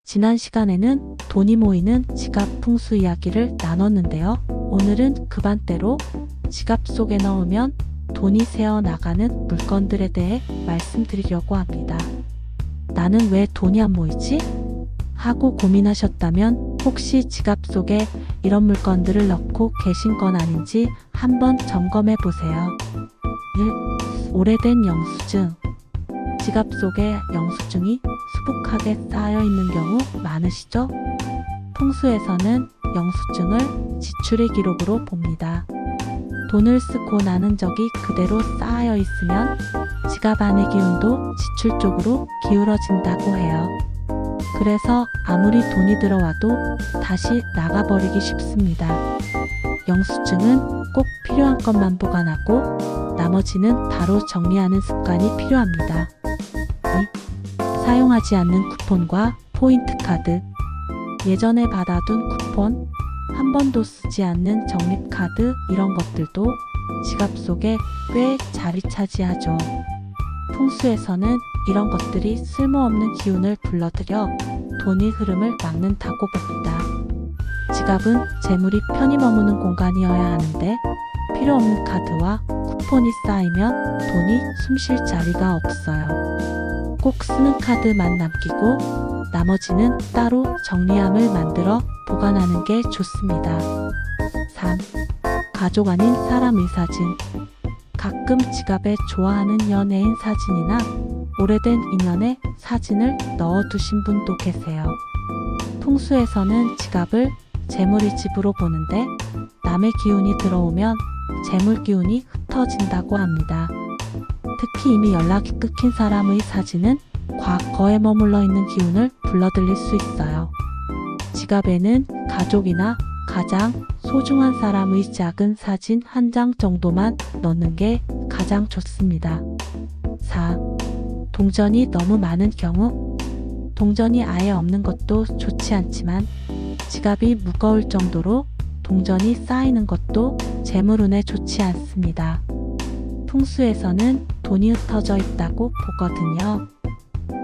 지난 시간에는 돈이 모이는 지갑 풍수 이야기를 나눴는데요. 오늘은 그 반대로 지갑 속에 넣으면 돈이 새어나가는 물건들에 대해 말씀드리려고 합니다. 나는 왜 돈이 안 모이지? 하고 고민하셨다면 혹시 지갑 속에 이런 물건들을 넣고 계신 건 아닌지 한번 점검해 보세요. 1. 오래된 영수증. 지갑 속에 영수증이 수북하게 쌓여 있는 경우 많으시죠? 풍수에서는 영수증을 지출의 기록으로 봅니다. 돈을 쓰고 나는 적이 그대로 쌓여 있으면 지갑 안의 기운도 지출 쪽으로 기울어진다고 해요. 그래서 아무리 돈이 들어와도 다시 나가버리기 쉽습니다. 영수증은 꼭 필요한 것만 보관하고 나머지는 바로 정리하는 습관이 필요합니다. 2. 사용하지 않는 쿠폰과 포인트 카드. 예전에 받아둔 쿠폰, 한 번도 쓰지 않는 적립카드 이런 것들도 지갑 속에 꽤 자리 차지하죠. 풍수에서는 이런 것들이 쓸모없는 기운을 불러들여 돈의 흐름을 막는다고 봅니다. 지갑은 재물이 편히 머무는 공간이어야 하는데 필요 없는 카드와 쿠폰이 쌓이면 돈이 숨쉴 자리가 없어요. 꼭 쓰는 카드만 남기고 나머지는 따로 정리함을 만들어 보관하는 게 좋습니다. 3. 가족 아닌 사람의 사진. 가끔 지갑에 좋아하는 연예인 사진이나 오래된 인연의 사진을 넣어두신 분도 계세요. 풍수에서는 지갑을 재물의 집으로 보는데 남의 기운이 들어오면 재물 기운이 흩어진다고 합니다. 특히 이미 연락이 끊긴 사람의 사진은 과거에 머물러 있는 기운을 불러들일 수 있어요. 지갑에는 가족이나 가장 소중한 사람의 작은 사진 한 장 정도만 넣는 게 가장 좋습니다. 4. 동전이 너무 많은 경우. 동전이 아예 없는 것도 좋지 않지만 지갑이 무거울 정도로 동전이 쌓이는 것도 재물운에 좋지 않습니다. 풍수에서는 돈이 흩어져 있다고 보거든요.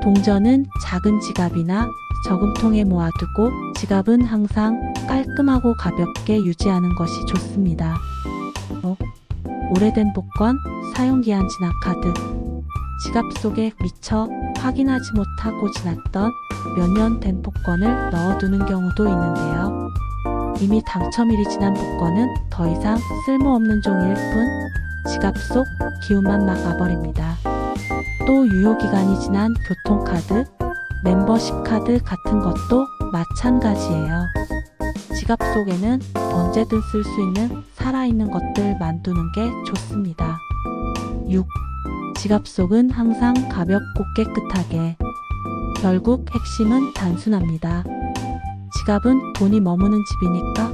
동전은 작은 지갑이나 저금통에 모아두고 지갑은 항상 깔끔하고 가볍게 유지하는 것이 좋습니다. 5. 오래된 복권, 사용기한 지난 카드. 지갑 속에 미처 확인하지 못하고 지났던 몇 년 된 복권을 넣어두는 경우도 있는데요. 이미 당첨일이 지난 복권은 더 이상 쓸모없는 종이일 뿐 지갑 속 기운만 막아버립니다. 또 유효기간이 지난 교통카드, 멤버십 카드 같은 것도 마찬가지예요. 지갑 속에는 언제든 쓸 수 있는 살아있는 것들만 두는 게 좋습니다. 6. 지갑 속은 항상 가볍고 깨끗하게. 결국 핵심은 단순합니다. 지갑은 돈이 머무는 집이니까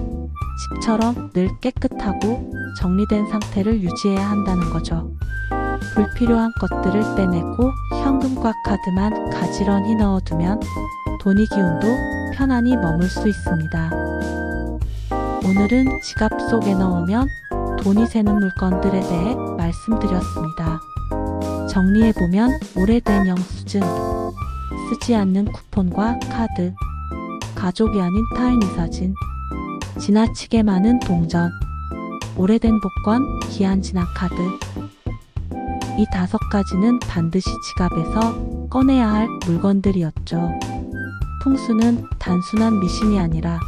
집처럼 늘 깨끗하고 정리된 상태를 유지해야 한다는 거죠. 불필요한 것들을 빼내고 현금과 카드만 가지런히 넣어두면 돈의 기운도 편안히 머물 수 있습니다. 오늘은 지갑 속에 넣으면 돈이 새는 물건들에 대해 말씀드렸습니다. 정리해보면 오래된 영수증, 쓰지 않는 쿠폰과 카드, 가족이 아닌 타인의 사진, 지나치게 많은 동전, 오래된 복권, 기한 지난 카드. 이 5가지는 반드시 지갑에서 꺼내야 할 물건들이었죠. 풍수는 단순한 미신이 아니라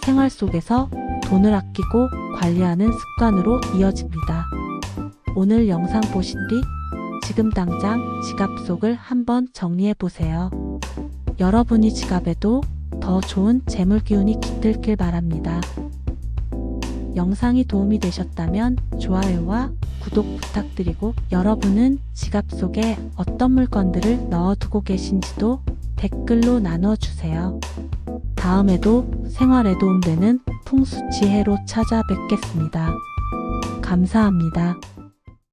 생활 속에서 돈을 아끼고 관리하는 습관으로 이어집니다. 오늘 영상 보신 뒤 지금 당장 지갑 속을 한번 정리해 보세요. 여러분이 지갑에도 더 좋은 재물 기운이 깃들길 바랍니다. 영상이 도움이 되셨다면 좋아요와 구독 부탁드리고 여러분은 지갑 속에 어떤 물건들을 넣어두고 계신지도 댓글로 나눠주세요. 다음에도 생활에 도움되는 풍수지혜로 찾아뵙겠습니다. 감사합니다.